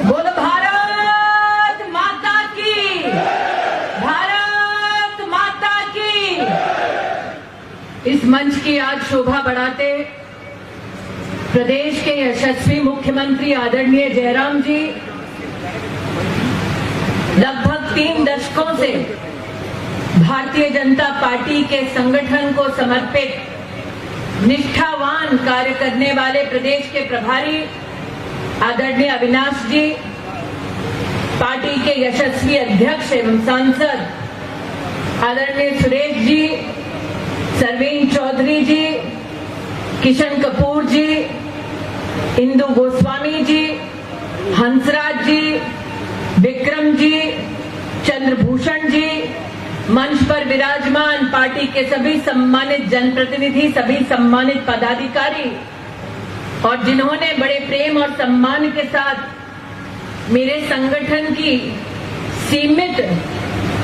बोलो भारत माता की, भारत माता की। इस मंच की आज शोभा बढ़ाते प्रदेश के यशस्वी मुख्यमंत्री आदरणीय जयराम जी लगभग 3 दशकों से भारतीय जनता पार्टी के संगठन को समर्पित निष्ठावान कार्य करने वाले प्रदेश के प्रभारी आदरणीय अविनाश जी, पार्टी के यशस्वी अध्यक्ष एवं सांसद आदरणीय सुरेश जी, सरवीन चौधरी जी, किशन कपूर जी, इंदु गोस्वामी जी, हंसराज जी, विक्रम जी, चंद्रभूषण जी, मंच पर विराजमान पार्टी के सभी सम्मानित जनप्रतिनिधि, सभी सम्मानित पदाधिकारी और जिन्होंने बड़े प्रेम और सम्मान के साथ मेरे संगठन की सीमित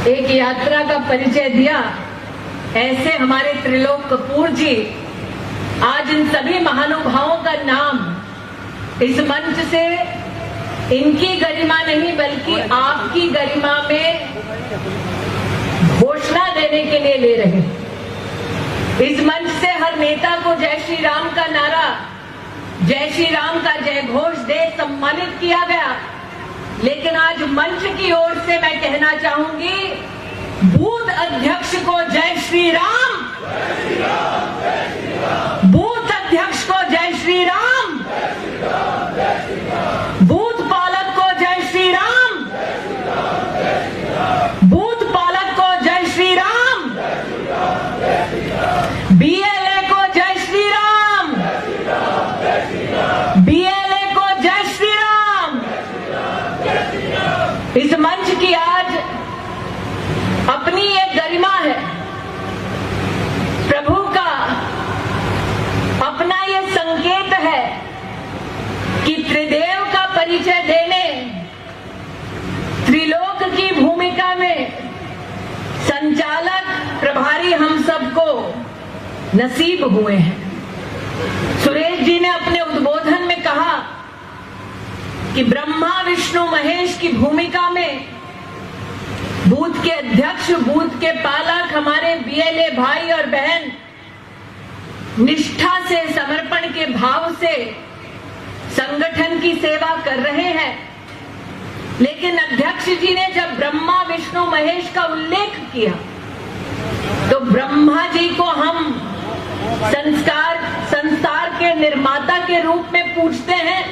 एक यात्रा का परिचय दिया, ऐसे हमारे त्रिलोक कपूर जी, आज इन सभी महानुभावों का नाम इस मंच से इनकी गरिमा नहीं बल्कि आपकी गरिमा में घोषणा देने के लिए ले रहे हैं। इस मंच से हर नेता को जय श्री राम का नारा, जय श्री राम का जय घोष दे सम्मानित किया गया, लेकिन आज मंच की ओर से मैं कहना चाहूंगी, बूथ अध्यक्ष को जय श्री राम, बूथ अध्यक्ष को जय श्री राम, बूथ पालक को जय श्री राम, बूथ पालक को जय श्री राम, बीएलए को जय श्री राम, बीएलए को जय श्री राम। इस मंच की आज अपनी एक गरिमा है, प्रभु का अपना ये संकेत है कि त्रिदेव का परिचय देने, त्रिलोक की भूमिका में संचालक प्रभारी हम सबको नसीब हुए हैं। सुरेश जी ने अपने उद्बोधन में कहा कि ब्रह्मा विष्णु महेश की भूमिका में बूथ के अध्यक्ष, बूथ के पालक, हमारे बीएलए भाई और बहन निष्ठा से, समर्पण के भाव से संगठन की सेवा कर रहे हैं। लेकिन अध्यक्ष जी ने जब ब्रह्मा विष्णु महेश का उल्लेख किया तो ब्रह्मा जी को हम संसार के निर्माता के रूप में पूजते हैं,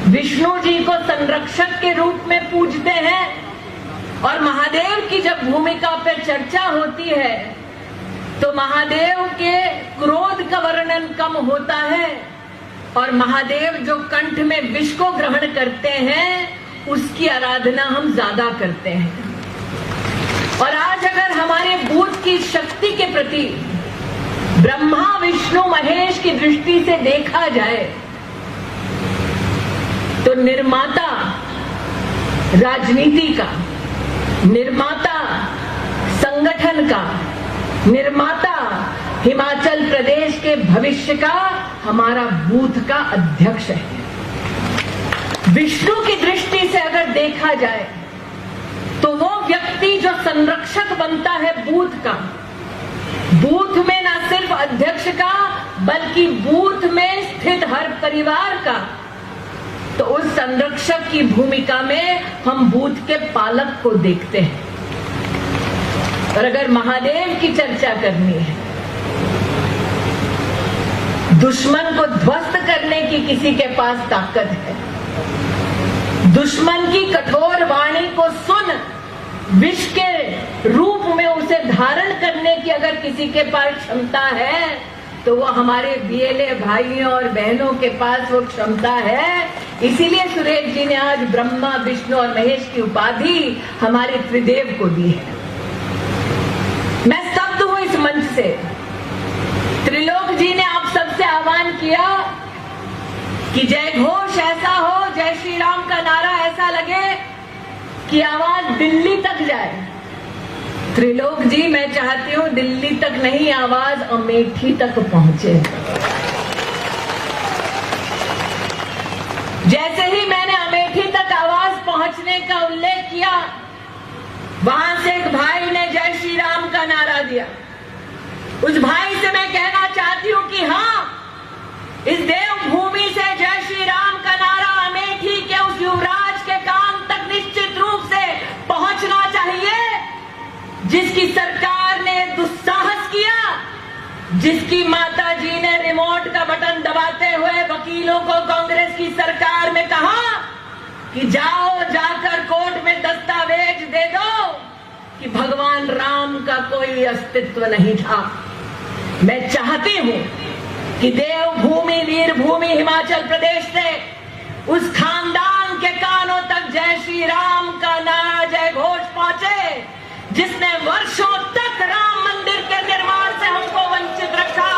विष्णु जी को संरक्षक के रूप में पूजते हैं, और महादेव की जब भूमिका पर चर्चा होती है तो महादेव के क्रोध का वर्णन कम होता है और महादेव जो कंठ में विष को ग्रहण करते हैं उसकी आराधना हम ज्यादा करते हैं। और आज अगर हमारे बूथ की शक्ति के प्रति ब्रह्मा विष्णु महेश की दृष्टि से देखा जाए तो निर्माता राजनीति का, निर्माता संगठन का, निर्माता हिमाचल प्रदेश के भविष्य का हमारा बूथ का अध्यक्ष है। विष्णु की दृष्टि से अगर देखा जाए तो वो व्यक्ति जो संरक्षक बनता है बूथ का, बूथ में ना सिर्फ अध्यक्ष का बल्कि बूथ में स्थित हर परिवार का, तो उस संरक्षक की भूमिका में हम बूथ के पालक को देखते हैं। और अगर महादेव की चर्चा करनी है, दुश्मन को ध्वस्त करने की किसी के पास ताकत है, दुश्मन की कठोर वाणी को सुन विष के रूप में उसे धारण करने की अगर किसी के पास क्षमता है तो वो हमारे बीएलए भाइयों और बहनों के पास वो क्षमता है। इसीलिए सुरेश जी ने आज ब्रह्मा विष्णु और महेश की उपाधि हमारे त्रिदेव को दी है। मैं स्तब्ध हूं इस मंच से। त्रिलोक जी ने आप सबसे आह्वान किया कि जय घोष ऐसा हो, जय श्री राम का नारा ऐसा लगे कि आवाज दिल्ली तक जाए। त्रिलोक जी, मैं चाहती हूं दिल्ली तक नहीं, आवाज अमेठी तक पहुंचे। जैसे ही मैंने अमेठी वहां से एक भाई ने जय श्री राम का नारा दिया। उस भाई से मैं कहना चाहती हूं कि हाँ, इस देवभूमि से जय श्री राम का नारा अमेठी के उस युवराज के कान तक निश्चित रूप से पहुंचना चाहिए, जिसकी सरकार ने दुस्साहस किया, जिसकी माता जी ने रिमोट का बटन दबाते हुए वकीलों को कांग्रेस की सरकार में कहा कि जाओ जाकर कोर्ट में दस्तावेज दे दो कि भगवान राम का कोई अस्तित्व नहीं था। मैं चाहती हूं कि देवभूमि वीरभूमि हिमाचल प्रदेश से उस खानदान के कानों तक जय श्री राम का नारा जय घोष पहुंचे, जिसने वर्षों तक राम मंदिर के निर्माण से हमको वंचित रखा।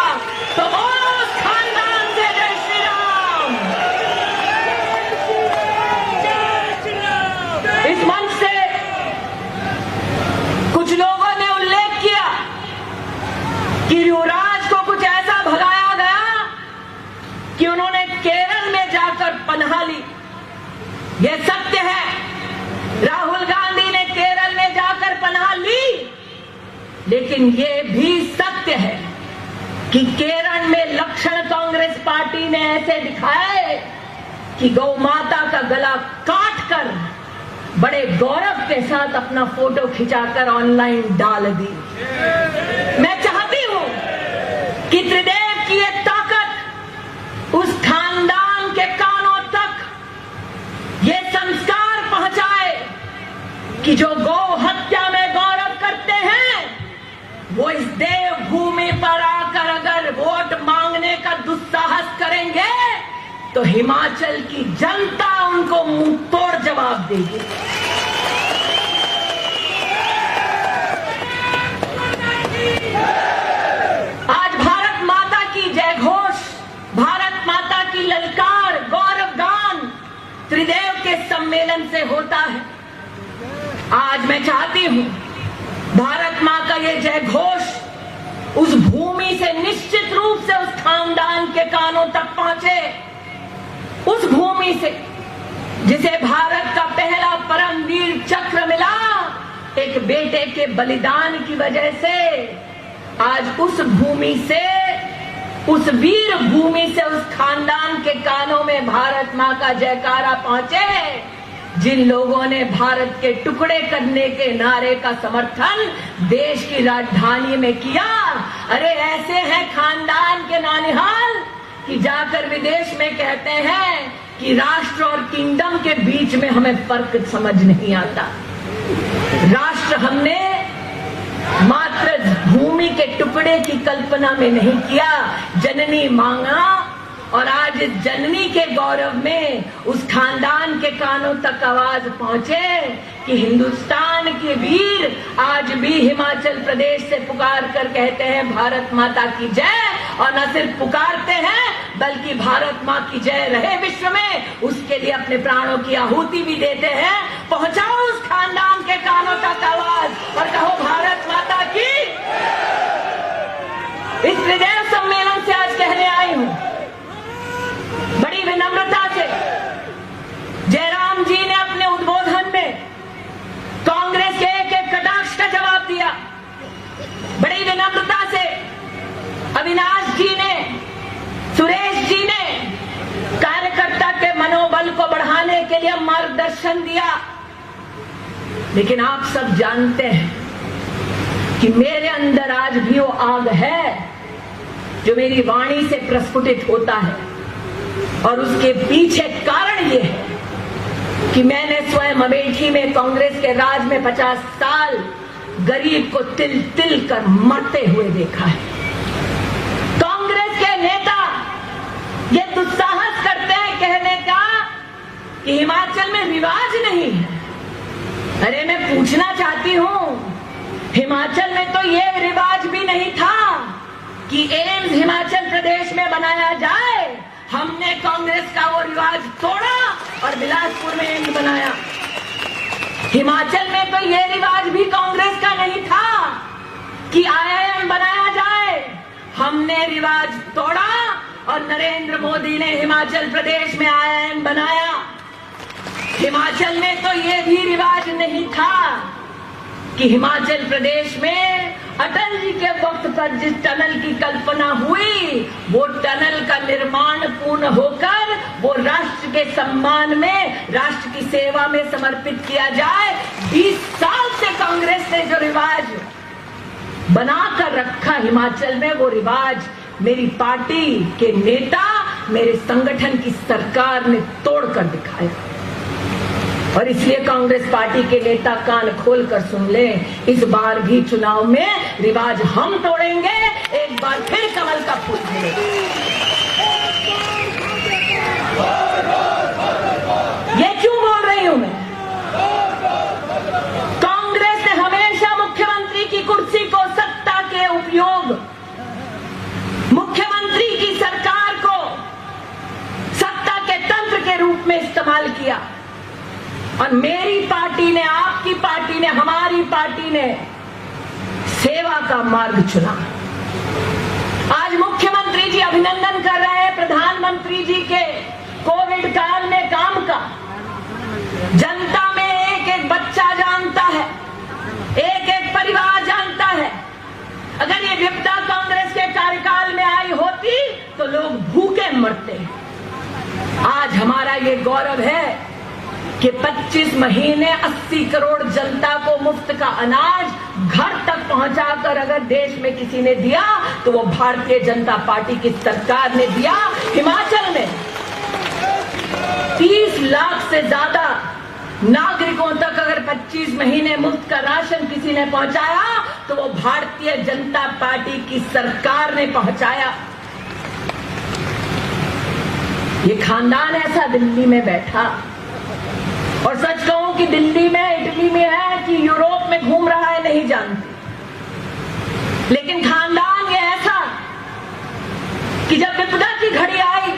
तो उस खानदान से जय श्री राम। इस मंच से कुछ लोगों ने उल्लेख किया कि युवराज को कुछ ऐसा भगाया गया कि उन्होंने केरल में जाकर पनाह ली। यह सत्य है, राहुल गांधी ने केरल में जाकर पनाह ली, लेकिन यह भी सत्य है कि केरल में लक्षण कांग्रेस पार्टी ने ऐसे दिखाए कि गौ माता का गला काटकर बड़े गौरव के साथ अपना फोटो खिंचाकर ऑनलाइन डाल दी। मैं चाहती हूं कि त्रिदेव की यह ताकत उस खानदान के कानों तक ये संस्कार पहुंचाए कि जो गौ हत्या में गौरव करते हैं, वो इस देवभूमि पर आकर अगर वोट मांगने का दुस्साहस करेंगे तो हिमाचल की जनता उनको मुंह तोड़ जवाब देगी। आज भारत माता की जय घोष, भारत माता की ललकार, गौरव गान त्रिदेव के सम्मेलन से होता है। आज मैं चाहती हूं भारत मां का ये जय घोष उस भूमि से निश्चित रूप से उस खानदान के कानों तक पहुंचे, उस भूमि से जिसे भारत का पहला परमवीर चक्र मिला एक बेटे के बलिदान की वजह से। आज उस भूमि से, उस वीर भूमि से उस खानदान के कानों में भारत मां का जयकारा पहुंचे, जिन लोगों ने भारत के टुकड़े करने के नारे का समर्थन देश की राजधानी में किया। अरे ऐसे हैं खानदान के नानिहाल कि जाकर विदेश में कहते हैं कि राष्ट्र और किंगडम के बीच में हमें फर्क समझ नहीं आता। राष्ट्र हमने मात्र भूमि के टुकड़े की कल्पना में नहीं किया, जननी मांगा। और आज इस जननी के गौरव में उस खानदान के कानों तक आवाज पहुंचे कि हिंदुस्तान के वीर आज भी हिमाचल प्रदेश से पुकार कर कहते हैं भारत माता की जय। और न सिर्फ पुकारते हैं बल्कि भारत मां की जय रहे विश्व में, उसके लिए अपने प्राणों की आहुति भी देते हैं। पहुंचाओ उस खानदान के कानों तक आवाज और कहो भारत माता की। इस हृदय सम्मेलन से आज कहने आई हूं बड़ी विनम्रता से। जयराम जी ने अपने उद्बोधन में कांग्रेस के एक एक कटाक्ष का जवाब दिया। बड़ी विनम्रता से अविनाश जी ने, सुरेश जी ने कार्यकर्ता के मनोबल को बढ़ाने के लिए मार्गदर्शन दिया। लेकिन आप सब जानते हैं कि मेरे अंदर आज भी वो आग है जो मेरी वाणी से प्रस्फुटित होता है। और उसके पीछे कारण ये है कि मैंने स्वयं अमेठी में कांग्रेस के राज में 50 साल गरीब को तिल तिल कर मरते हुए देखा है। कांग्रेस के नेता ये दुस्साहस करते हैं कहने का कि हिमाचल में रिवाज नहीं है। अरे मैं पूछना चाहती हूं, हिमाचल में तो ये रिवाज भी नहीं था कि एम्स हिमाचल प्रदेश में बनाया जाए। हमने कांग्रेस का वो रिवाज तोड़ा और बिलासपुर में एम्स बनाया। हिमाचल में तो ये रिवाज भी कांग्रेस का नहीं था कि IIM बनाया जाए। हमने रिवाज तोड़ा और नरेंद्र मोदी ने हिमाचल प्रदेश में IIM बनाया। हिमाचल में तो ये भी रिवाज नहीं था कि हिमाचल प्रदेश में अटल जी के वक्त पर जिस टनल की कल्पना हुई, वो टनल का निर्माण पूर्ण होकर वो राष्ट्र के सम्मान में, राष्ट्र की सेवा में समर्पित किया जाए। 20 साल से कांग्रेस ने जो रिवाज बनाकर रखा हिमाचल में, वो रिवाज मेरी पार्टी के नेता, मेरे संगठन की सरकार ने तोड़कर दिखाया। और इसलिए कांग्रेस पार्टी के नेता कान खोलकर सुन लें, इस बार भी चुनाव में रिवाज हम तोड़ेंगे, एक बार फिर कमल का फूल खिलेगा। ये क्यों बोल रही हूं मैं? कांग्रेस ने हमेशा मुख्यमंत्री की कुर्सी को सत्ता के उपयोग, मुख्यमंत्री की सरकार को सत्ता के तंत्र के रूप में इस्तेमाल किया। और मेरी पार्टी ने, आपकी पार्टी ने, हमारी पार्टी ने सेवा का मार्ग चुना। आज मुख्यमंत्री जी अभिनंदन कर रहे हैं प्रधानमंत्री जी के कोविड काल में काम का। जनता में एक एक बच्चा जानता है, एक एक परिवार जानता है। अगर ये विपदा कांग्रेस के कार्यकाल में आई होती तो लोग भूखे मरते। आज हमारा ये गौरव है कि 25 महीने 80 करोड़ जनता को मुफ्त का अनाज घर तक पहुंचाकर अगर देश में किसी ने दिया तो वो भारतीय जनता पार्टी की सरकार ने दिया। हिमाचल में 30 लाख से ज्यादा नागरिकों तक अगर 25 महीने मुफ्त का राशन किसी ने पहुंचाया तो वो भारतीय जनता पार्टी की सरकार ने पहुंचाया। ये खानदान ऐसा दिल्ली में बैठा, और सच कहूं कि दिल्ली में, इटली में है कि यूरोप में घूम रहा है नहीं जानती, लेकिन खानदान ये ऐसा कि जब विपदा की घड़ी आई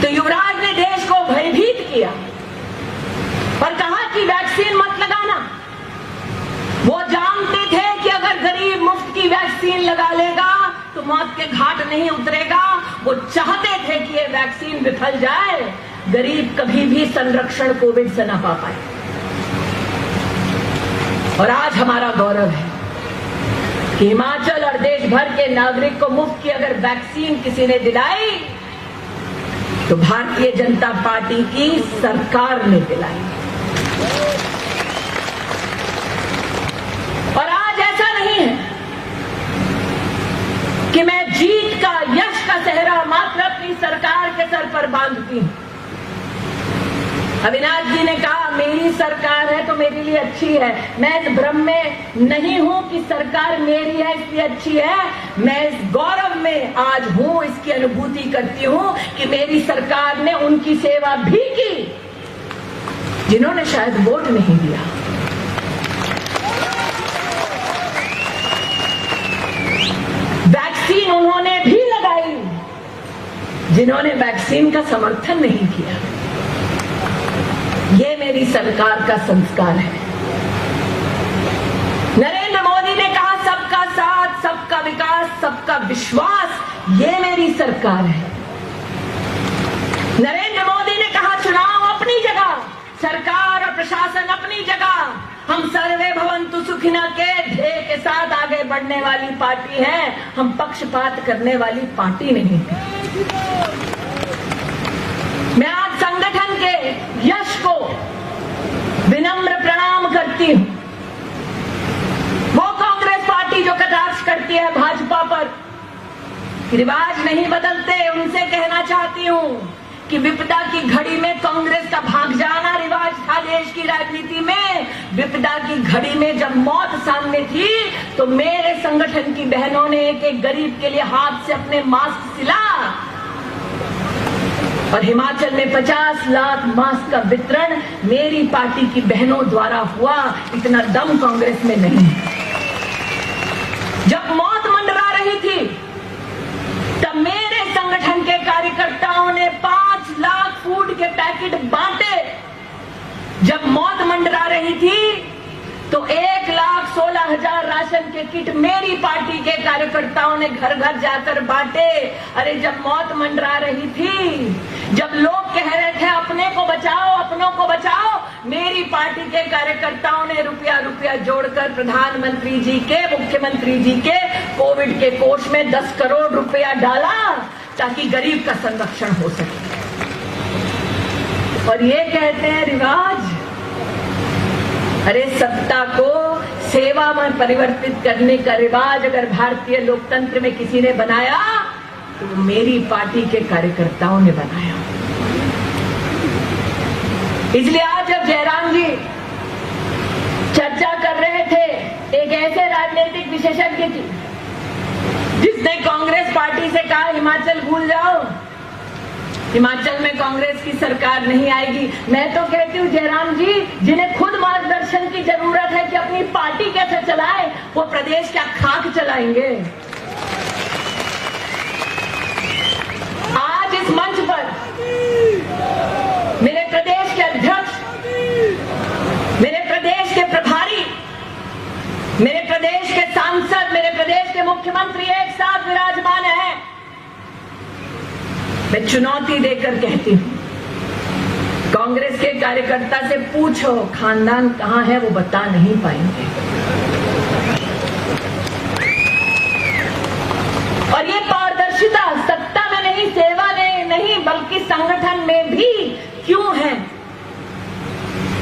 तो युवराज ने देश को भयभीत किया और कहा कि वैक्सीन मत लगाना। वो जानते थे कि अगर गरीब मुफ्त की वैक्सीन लगा लेगा तो मौत के घाट नहीं उतरेगा। वो चाहते थे कि ये वैक्सीन विफल जाए, गरीब कभी भी संरक्षण कोविड से ना पा पाए। और आज हमारा गौरव है कि हिमाचल और देश भर के नागरिक को मुफ्त की अगर वैक्सीन किसी ने दिलाई तो भारतीय जनता पार्टी की सरकार ने दिलाई। और आज ऐसा नहीं है कि मैं जीत का, यश का सेहरा मात्र अपनी सरकार के सर पर बांधती हूं। अविनाश जी ने कहा मेरी सरकार है तो मेरे लिए अच्छी है। मैं इस भ्रम में नहीं हूं कि सरकार मेरी है इसलिए अच्छी है। मैं इस गौरव में आज हूं, इसकी अनुभूति करती हूं कि मेरी सरकार ने उनकी सेवा भी की जिन्होंने शायद वोट नहीं दिया। वैक्सीन उन्होंने भी लगाई जिन्होंने वैक्सीन का समर्थन नहीं किया। ये मेरी सरकार का संस्कार है। नरेंद्र मोदी ने कहा सबका साथ, सबका विकास, सबका विश्वास, ये मेरी सरकार है। नरेंद्र मोदी ने कहा चुनाव अपनी जगह, सरकार और प्रशासन अपनी जगह, हम सर्वे भवन्तु सुखिनः के ध्येय के साथ आगे बढ़ने वाली पार्टी है। हम पक्षपात करने वाली पार्टी नहीं है। मैं आज संगठन के यश को विनम्र प्रणाम करती हूं। वो कांग्रेस पार्टी जो कटाक्ष करती है भाजपा पर, रिवाज नहीं बदलते, उनसे कहना चाहती हूं कि विपदा की घड़ी में कांग्रेस का भाग जाना रिवाज था देश की राजनीति में। विपदा की घड़ी में जब मौत सामने थी तो मेरे संगठन की बहनों ने एक एक गरीब के लिए हाथ से अपने मास्क सिला और हिमाचल में 50 लाख मास्क का वितरण मेरी पार्टी की बहनों द्वारा हुआ। इतना दम कांग्रेस में नहीं है। जब मौत मंडरा रही थी तब मेरे संगठन के कार्यकर्ताओं ने 5 लाख फूड के पैकेट बांटे। जब मौत मंडरा रही थी तो 1,16,000 राशन के किट मेरी पार्टी के कार्यकर्ताओं ने घर घर जाकर बांटे। अरे जब मौत मंडरा रही थी जब लोग कह रहे थे अपने को बचाओ, अपनों को बचाओ, मेरी पार्टी के कार्यकर्ताओं ने रुपया रुपया जोड़कर प्रधानमंत्री जी के, मुख्यमंत्री जी के कोविड के कोष में 10 करोड़ रुपया डाला ताकि गरीब का संरक्षण हो सके। और ये कहते हैं रिवाज। अरे सत्ता को सेवा में परिवर्तित करने का रिवाज अगर भारतीय लोकतंत्र में किसी ने बनाया तो मेरी पार्टी के कार्यकर्ताओं ने बनाया। इसलिए आज जब जयराम जी चर्चा कर रहे थे एक ऐसे राजनीतिक विशेषज्ञ की जिसने कांग्रेस पार्टी से कहा हिमाचल भूल जाओ, हिमाचल में कांग्रेस की सरकार नहीं आएगी, मैं तो कहती हूँ जयराम जी जिन्हें खुद मार्गदर्शन की जरूरत है कि अपनी पार्टी कैसे चलाए, वो प्रदेश क्या खाक चलाएंगे। आज इस मंच पर मेरे प्रदेश के अध्यक्ष, मेरे प्रदेश के प्रभारी, मेरे प्रदेश के सांसद, मेरे प्रदेश के मुख्यमंत्री एक साथ विराजमान हैं। मैं चुनौती देकर कहती हूं, कांग्रेस के कार्यकर्ता से पूछो खानदान कहां है, वो बता नहीं पाएंगे। और ये पारदर्शिता सत्ता में नहीं, सेवा में नहीं, बल्कि संगठन में भी क्यों है?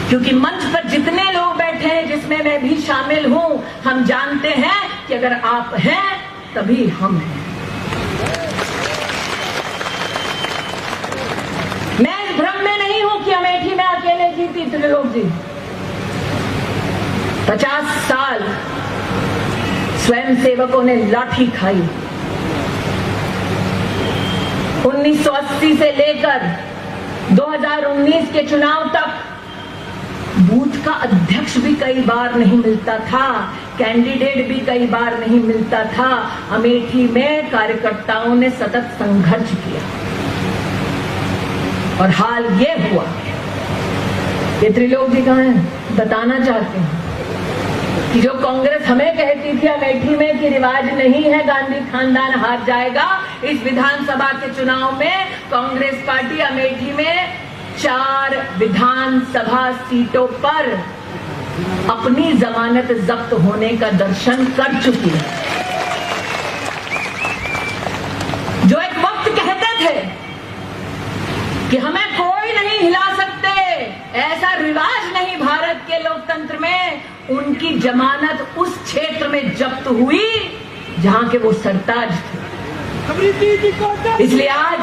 क्योंकि मंच पर जितने लोग बैठे हैं, जिसमें मैं भी शामिल हूं, हम जानते हैं कि अगर आप हैं तभी हम हैं। मैं इस भ्रम में नहीं हूं कि अमेठी में अकेले जीती त्रिलोक जी। 50 साल स्वयं सेवकों ने लाठी खाई। 1980 से लेकर 2019 के चुनाव तक बूथ का अध्यक्ष भी कई बार नहीं मिलता था, कैंडिडेट भी कई बार नहीं मिलता था। अमेठी में कार्यकर्ताओं ने सतत संघर्ष किया और हाल ये हुआ। ये त्रिलोक जी कहां हैं? बताना चाहते हैं कि जो कांग्रेस हमें कहती थी अमेठी में कि रिवाज नहीं है, गांधी खानदान हार जाएगा, इस विधानसभा के चुनाव में कांग्रेस पार्टी अमेठी में 4 विधानसभा सीटों पर अपनी जमानत जब्त होने का दर्शन कर चुकी है। जो एक वक्त कहते थे कि हमें कोई नहीं हिला सकते, ऐसा रिवाज नहीं भारत के लोकतंत्र में, उनकी जमानत उस क्षेत्र में जब्त हुई जहां के वो सरताज थे। इसलिए आज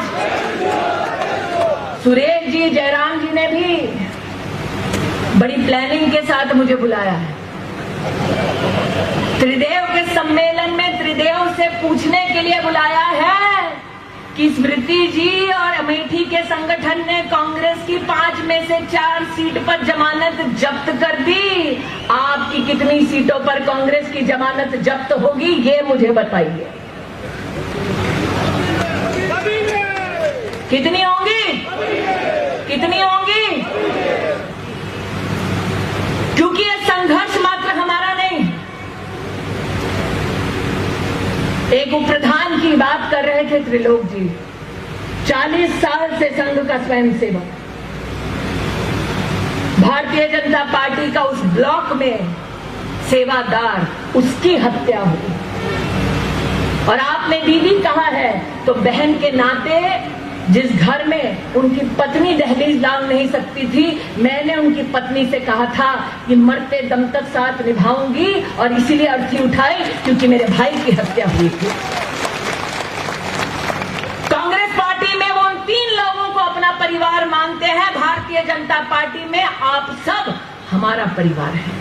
सुरेश जी, जयराम जी ने भी बड़ी प्लानिंग के साथ मुझे बुलाया है। त्रिदेव के सम्मेलन में त्रिदेव से पूछने के लिए बुलाया है कि स्मृति जी और अमेठी के संगठन ने कांग्रेस की 5 में से 4 सीट पर जमानत जब्त कर दी, आपकी कितनी सीटों पर कांग्रेस की जमानत जब्त होगी, ये मुझे बताइए। कितनी होंगी? कितनी होंगी? क्योंकि ये संघर्ष मात्र हमारा नहीं। एक उपप्रधान की बात कर रहे थे त्रिलोक जी, 40 साल से संघ का स्वयंसेवक, भारतीय जनता पार्टी का उस ब्लॉक में सेवादार, उसकी हत्या हुई। और आपने दीदी कहा है तो बहन के नाते जिस घर में उनकी पत्नी दहलीज लांघ नहीं सकती थी, मैंने उनकी पत्नी से कहा था कि मरते दम तक साथ निभाऊंगी, और इसीलिए अर्थी उठाई क्योंकि मेरे भाई की हत्या हुई थी। कांग्रेस पार्टी में वो उन 3 लोगों को अपना परिवार मानते हैं, भारतीय जनता पार्टी में आप सब हमारा परिवार है।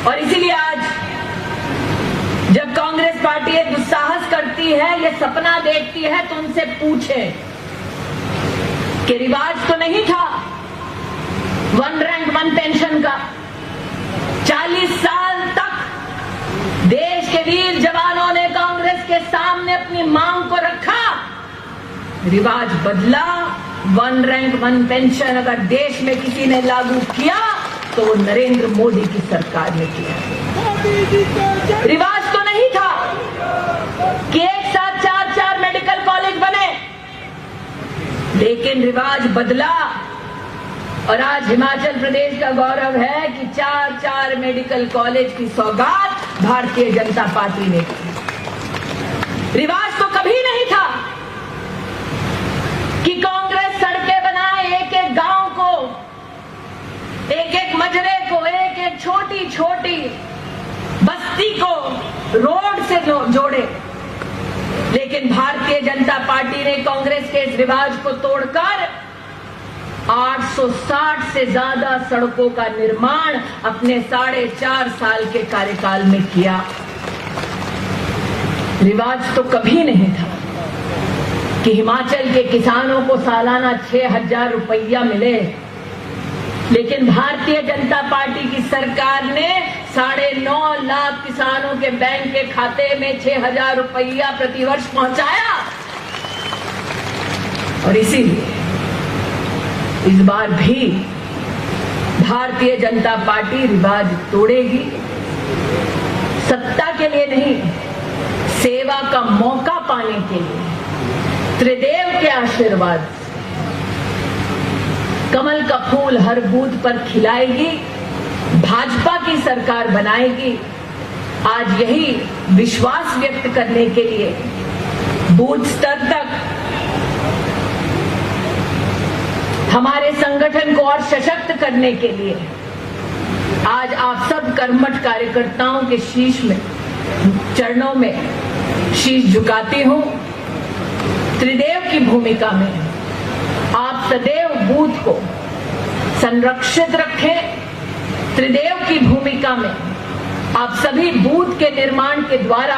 और इसीलिए आज जब कांग्रेस पार्टी एक दुस्साहस करती है, ये सपना देखती है, तो उनसे पूछे कि रिवाज तो नहीं था 1 रैंक 1 पेंशन का। 40 साल तक देश के वीर जवानों ने कांग्रेस के सामने अपनी मांग को रखा, रिवाज बदला। 1 रैंक 1 पेंशन अगर देश में किसी ने लागू किया तो वो नरेंद्र मोदी की सरकार ने किया। रिवाज तो नहीं था कि एक साथ 4 मेडिकल कॉलेज बने, लेकिन रिवाज बदला और आज हिमाचल प्रदेश का गौरव है कि 4 मेडिकल कॉलेज की सौगात भारतीय जनता पार्टी ने की। रिवाज तो कभी नहीं था कि कांग्रेस सड़कें बनाए, एक गांव को, एक मजरे को, एक छोटी बस्ती को रोड से जोड़े। लेकिन भारतीय जनता पार्टी ने कांग्रेस के इस रिवाज को तोड़कर 860 से ज्यादा सड़कों का निर्माण अपने 4.5 साल के कार्यकाल में किया। रिवाज तो कभी नहीं था कि हिमाचल के किसानों को सालाना 6,000 रुपया मिले, लेकिन भारतीय जनता पार्टी की सरकार ने 9.5 लाख किसानों के बैंक के खाते में 6,000 रुपया प्रतिवर्ष पहुंचाया। और इसीलिए इस बार भी भारतीय जनता पार्टी रिवाज तोड़ेगी, सत्ता के लिए नहीं, सेवा का मौका पाने के लिए, त्रिदेव के आशीर्वाद से कमल का फूल हर बूथ पर खिलाएगी, भाजपा की सरकार बनाएगी। आज यही विश्वास व्यक्त करने के लिए बूथ स्तर तक हमारे संगठन को और सशक्त करने के लिए आज आप सब कर्मठ कार्यकर्ताओं के चरणों में शीश झुकाती हूं। त्रिदेव की भूमिका में आप सदैव बूथ को संरक्षित रखें। त्रिदेव की भूमिका में आप सभी बूथ के निर्माण के द्वारा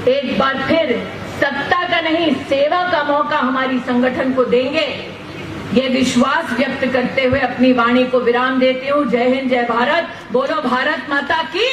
एक बार फिर सत्ता का नहीं, सेवा का मौका हमारी संगठन को देंगे। ये विश्वास व्यक्त करते हुए अपनी वाणी को विराम देती हूँ। जय हिंद, जय भारत। बोलो भारत माता की।